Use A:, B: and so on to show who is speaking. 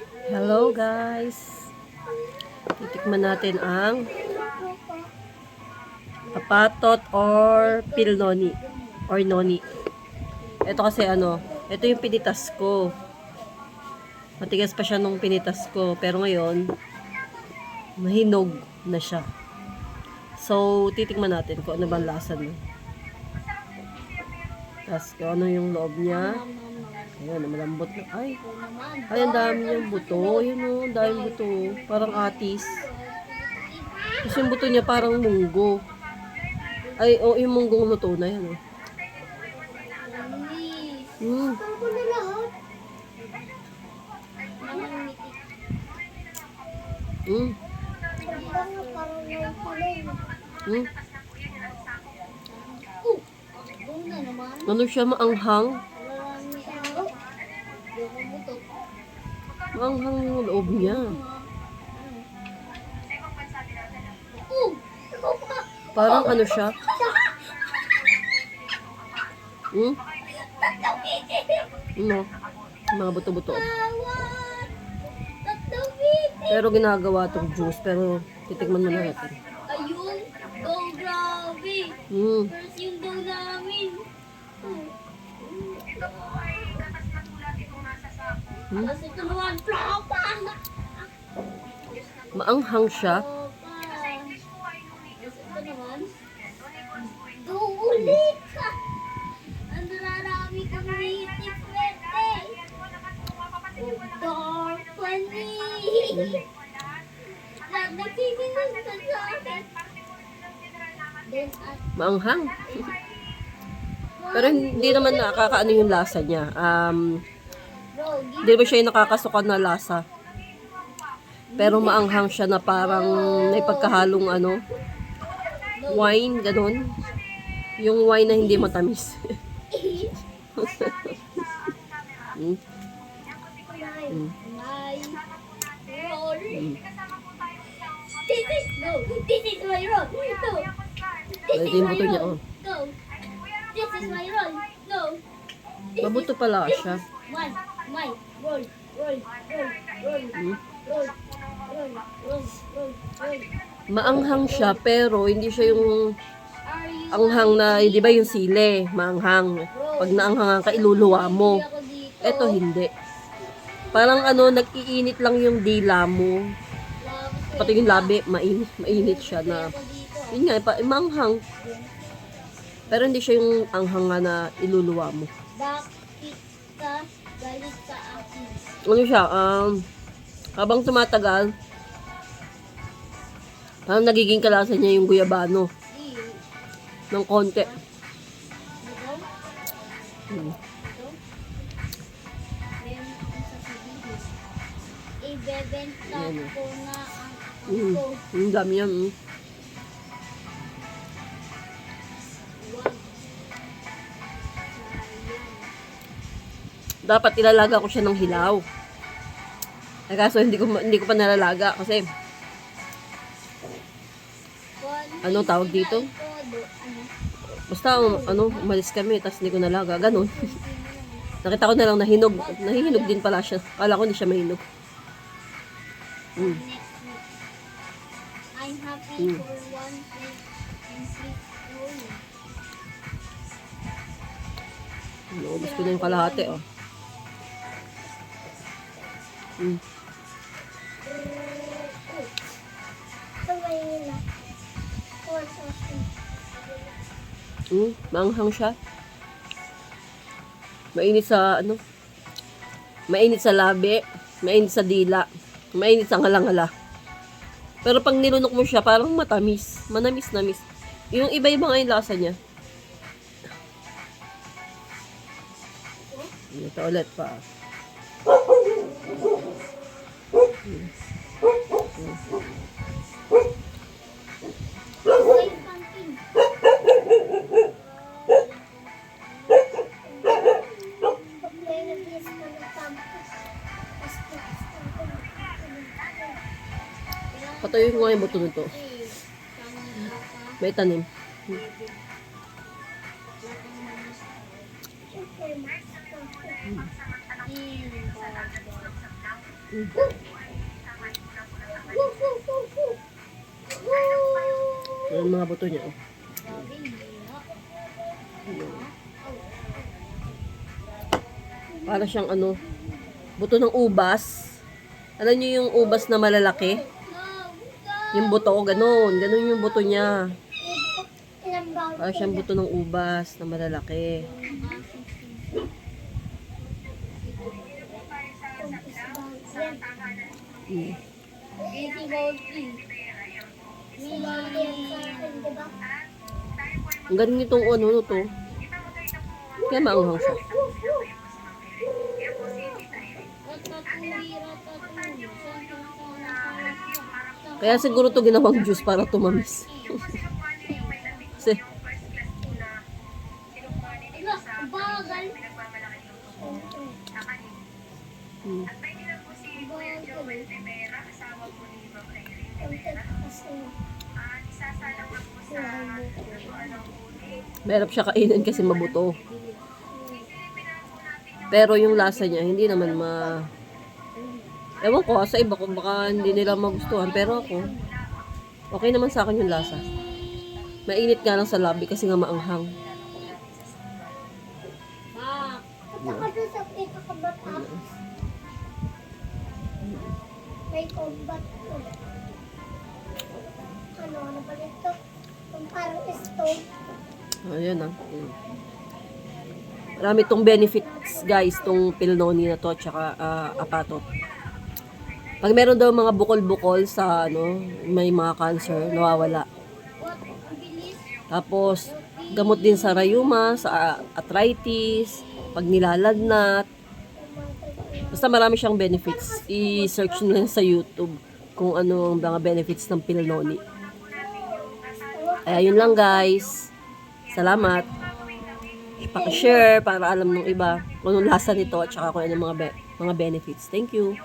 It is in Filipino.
A: Hello guys! Titikman natin ang papatot or pilnoni or noni. Ito kasi ito yung pinitas ko. Matigas pa siya nung pinitas ko, pero ngayon mahinog na siya. So, titikman natin kung ano ba lasa niya. Tapos kung ano yung loob niya. Ayan, malambot na. Ay, ang dami niyang buto. Yun o, ang dami buto. Parang atis. Tapos yung buto niya parang munggo. Ay, yung munggong luto na yan. Mm. Mm. Mm. Ano siya, maanghang? Maanghang yung loob niya. Parang ano siya? Hmm? Ano? Mga buto-buto. Pero ginagawa itong juice. Pero titikman mo na natin.
B: Ayun, go grabe. First yung go namin. Tapos ito naman, plapa.
A: Maanghang siya.
B: Tapos ito naman, go ulit. Ang nararami kong native pwede. Dark funny. Nagsisinunod sa akin.
A: Maanghang. Pero hindi naman nakakaano yung lasa niya. Hindi ba siya yung nakakasukan na lasa? Pero maanghang siya na parang may pagkahalong wine, ganun. Yung wine na hindi matamis.
B: This is my roll. No. This is my roll. No. This is my roll. No.
A: Mabuto pala siya.
B: My roll. Roll.
A: Maanghang siya pero hindi siya yung anghang na, di ba yung sile, maanghang. Pag naanghangan ka, iluluwa mo. Eto hindi. Parang nag-iinit lang yung dila mo. Pati yung labi, mainit siya na, yun nga, maanghang. Pero hindi siya yung anghang nga na iluluwa mo.
B: Bakit ka galit sa akin?
A: Ano siya, habang tumatagal, parang nagiging kalasa niya yung guyabano. Ng konti.
B: Ibebenta ko na ang ako.
A: Ang dami yan. Dapat ilalaga ko siya ng hilaw. Ay, kaso hindi ko pa nalalaga kasi anong tawag dito? Basta umalis kami tapos hindi ko nalaga, ganun. Nakita ko na lang nahinog. Nahihinog din pala siya. Kala ko hindi siya mahinog.
B: I'm happy for one week and sleep slowly.
A: Gusto na yung kalahati, oh. Maanghang siya. Mainit sa mainit sa labi, mainit sa dila, mainit sa ngala-ngala. Pero pag nilunok mo siya, parang matamis, manamis-namis. Yung iba-iba nga yung lasa niya. Ito ulit pa. Patayin ko nga yung buto nito. May tanim. Yung mga buto niya. Oh. Para siyang ano, buto ng ubas. Alam niyo yung ubas na malalaki? Yung buto, ganun. Ganun yung buto niya. Para siyang buto ng ubas na malalaki. Mm. Ang galing nitong ano to. Kaya maanghang siya. Kaya siguro to ginawang juice para tumamis. Kasi,
B: Bagal.
A: hmm. Mahirap siya kainin kasi mabuto. Pero yung lasa niya, hindi naman ewan ko, sa iba ko, baka hindi nila magustuhan. Pero ako, okay naman sa akin yung lasa. Mainit nga lang sa labi kasi nga maanghang.
B: Saka doon sa pinakabata. May combat ko. Ano ba nito? Yung parang stove.
A: Ayan ah. Marami tong benefits guys, tong Pilnoni na to, tsaka apatot. Pag meron daw mga bukol-bukol sa ano, may mga cancer, nawawala. Tapos, gamot din sa rayuma, sa arthritis, pag nilalagnat. Basta marami siyang benefits. I-search nyo lang sa YouTube kung ano ang mga benefits ng Pilnoni. Ayun lang guys. Salamat. Paki-share para alam ng iba kung anong lasa nito at saka kung ano mga benefits. Thank you.